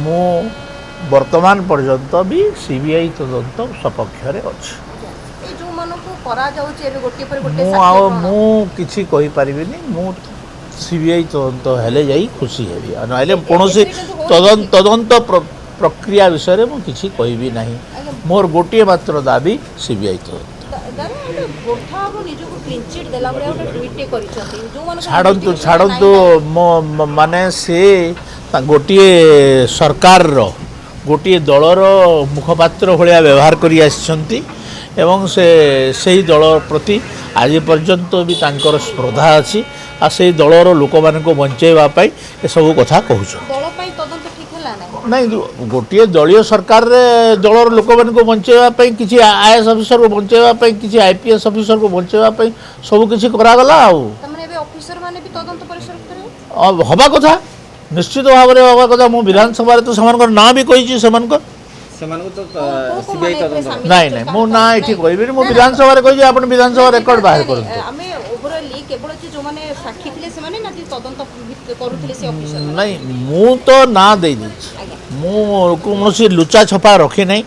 ମୁଁ ବର୍ତ୍ତମାନ ପର୍ଯ୍ୟନ୍ତ ବି ସିବିଆଇ ତଦନ୍ତ ସପକ୍ଷରେ ଅଛି। ମୁଁ କିଛି କହିପାରିବିନି। ମୁଁ ସିବିଆଇ ତଦନ୍ତ ହେଲେ ଯାଇ ଖୁସି ହେବି, ନହେଲେ କୌଣସି ତଦନ୍ତ ପ୍ରକ୍ରିୟା ବିଷୟରେ ମୁଁ କିଛି କହିବି ନାହିଁ। ମୋର ଗୋଟିଏ ମାତ୍ର ଦାବି ସିବିଆଇ ତଦନ୍ତ। ଛାଡ଼ନ୍ତୁ ମାନେ ସେ ଗୋଟିଏ ସରକାରର ଗୋଟିଏ ଦଳର ମୁଖପାତ୍ର ଭଳିଆ ବ୍ୟବହାର କରି ଆସିଛନ୍ତି ଏବଂ ସେହି ଦଳ ପ୍ରତି ଆଜି ପର୍ଯ୍ୟନ୍ତ ବି ତାଙ୍କର ସ୍ପର୍ଦ୍ଧା ଅଛି ଆଉ ସେହି ଦଳର ଲୋକମାନଙ୍କୁ ବଞ୍ଚାଇବା ପାଇଁ ଏସବୁ କଥା କହୁଛନ୍ତି। ନାଇଁ, ଗୋଟିଏ ଦଳୀୟ ସରକାରରେ ଦଳର ଲୋକମାନଙ୍କୁ ବଞ୍ଚାଇବା ପାଇଁ କିଛି ଆଇଏଏସ୍ ଅଫିସରକୁ ବଞ୍ଚାଇବା ପାଇଁ କିଛି ଆଇପିଏସ୍ ଅଫିସରକୁ ବଞ୍ଚାଇବା ପାଇଁ ସବୁ କିଛି କରାଗଲା। ଆଉ ହେବା କଥା, ନିଶ୍ଚିତ ଭାବରେ ହେବା କଥା। ମୁଁ ବିଧାନସଭାରେ ତ ସେମାନଙ୍କର ନାଁ ବି କହିଛି। ନାଇଁ ମୁଁ ନାଁ ଏଠି କହିବିନି। ମୁଁ ବିଧାନସଭାରେ କହିଛି, ଆପଣ ବିଧାନସଭା ରେକର୍ଡ ବାହାର କରନ୍ତୁ। ନାଇଁ, ମୁଁ ତ ନାଁ ଦେଇଦେଇଛି। ମୁଁ କୌଣସି ଲୁଚା ଛପା ରଖି ନାହିଁ।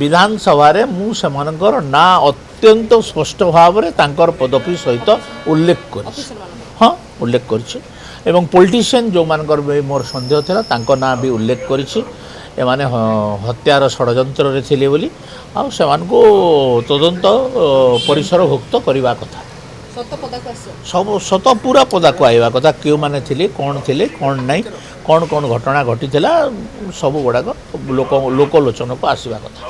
ବିଧାନସଭାରେ ମୁଁ ସେମାନଙ୍କର ନାଁ ଅତ୍ୟନ୍ତ ସ୍ପଷ୍ଟ ଭାବରେ ତାଙ୍କର ପଦବୀ ସହିତ ଉଲ୍ଲେଖ କରିଛି। ହଁ, ଉଲ୍ଲେଖ କରିଛି ଏବଂ ପଲିଟିସିଆନ୍ ଯେଉଁମାନଙ୍କର ବି ମୋର ସନ୍ଦେହ ଥିଲା ତାଙ୍କ ନାଁ ବି ଉଲ୍ଲେଖ କରିଛି। ଏମାନେ ହତ୍ୟାର ଷଡ଼ଯନ୍ତ୍ରରେ ଥିଲେ ବୋଲି, ଆଉ ସେମାନଙ୍କୁ ତଦନ୍ତ ପରିସରଭୁକ୍ତ କରିବା କଥା। ସବୁ ସତ ପୁରା ପଦାକୁ ଆସିବା କଥା। କେଉଁମାନେ ଥିଲେ, କ'ଣ ନାହିଁ, କ'ଣ ଘଟଣା ଘଟିଥିଲା, ସବୁ ଗୁଡ଼ାକ ଲୋକଲୋଚନକୁ ଆସିବା କଥା।